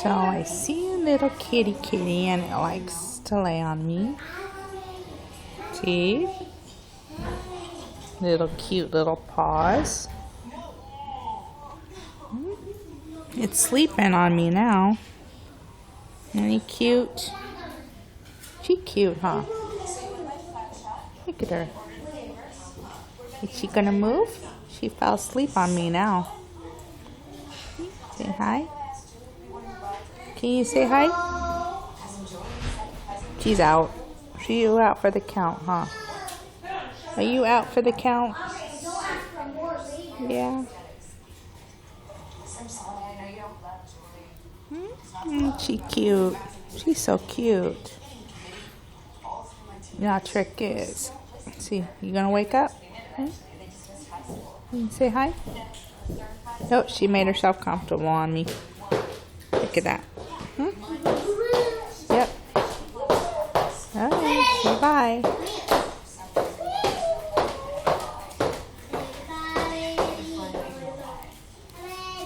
So I see a little kitty and it likes to lay on me. See? Little cute little paws. It's sleeping on me now. Isn't he cute? She cute, huh? Look at her. Is she gonna move? She fell asleep on me now. Say hi. Can you say hi? She's out. You out for the count, huh? Are you out for the count? Yeah. She cute. She's so cute. Now trick is, see, you gonna wake up? You say hi? Oh, she made herself comfortable on me. Look at that. Yep. All right, bye.